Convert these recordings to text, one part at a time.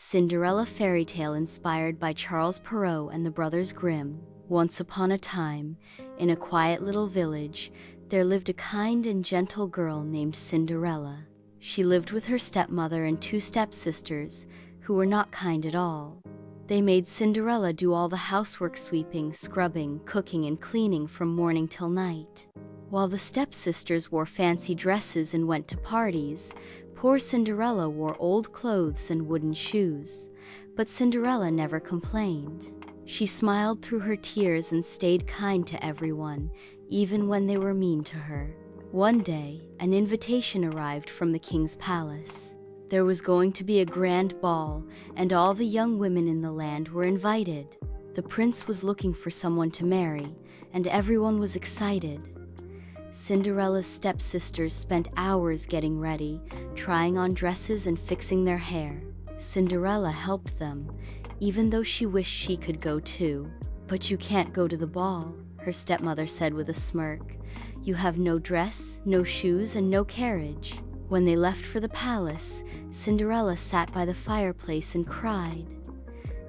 Cinderella fairy tale inspired by Charles Perrault and the Brothers Grimm. Once upon a time, in a quiet little village, there lived a kind and gentle girl named Cinderella. She lived with her stepmother and two stepsisters, who were not kind at all. They made Cinderella do all the housework, sweeping, scrubbing, cooking, and cleaning from morning till night. While the stepsisters wore fancy dresses and went to parties, poor Cinderella wore old clothes and wooden shoes. But Cinderella never complained. She smiled through her tears and stayed kind to everyone, even when they were mean to her. One day, an invitation arrived from the king's palace. There was going to be a grand ball, and all the young women in the land were invited. The prince was looking for someone to marry, and everyone was excited. Cinderella's stepsisters spent hours getting ready, trying on dresses and fixing their hair. Cinderella helped them, even though she wished she could go too. "But you can't go to the ball," her stepmother said with a smirk. "You have no dress, no shoes, and no carriage." When they left for the palace, Cinderella sat by the fireplace and cried.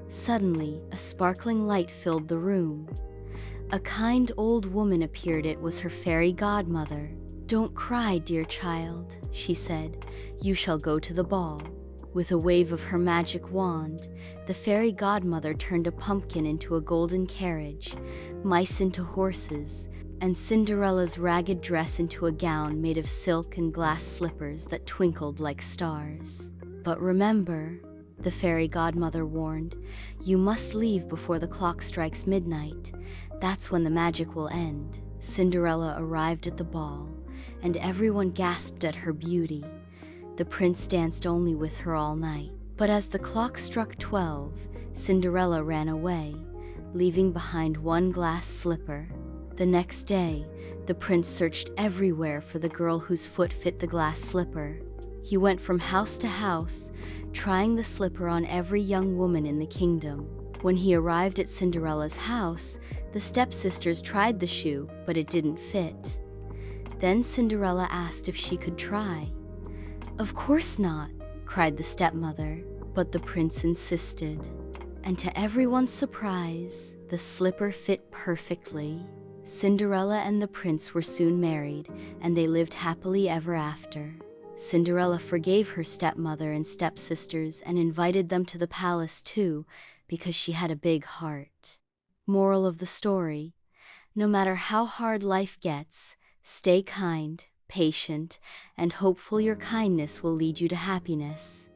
Suddenly, a sparkling light filled the room. A kind old woman appeared. It was her fairy godmother. "Don't cry, dear child," she said. "You shall go to the ball." With a wave of her magic wand, the fairy godmother turned a pumpkin into a golden carriage, mice into horses, and Cinderella's ragged dress into a gown made of silk and glass slippers that twinkled like stars. "But remember," the fairy godmother warned, "you must leave before the clock strikes midnight. That's when the magic will end." Cinderella arrived at the ball, and everyone gasped at her beauty. The prince danced only with her all night. But as the clock struck 12, Cinderella ran away, leaving behind one glass slipper. The next day, the prince searched everywhere for the girl whose foot fit the glass slipper. He went from house to house, trying the slipper on every young woman in the kingdom. When he arrived at Cinderella's house, the stepsisters tried the shoe, but it didn't fit. Then Cinderella asked if she could try. "Of course not," cried the stepmother, but the prince insisted. And to everyone's surprise, the slipper fit perfectly. Cinderella and the prince were soon married, and they lived happily ever after. Cinderella forgave her stepmother and stepsisters and invited them to the palace too, because she had a big heart. Moral of the story: no matter how hard life gets, stay kind, patient, and hopeful. Your kindness will lead you to happiness.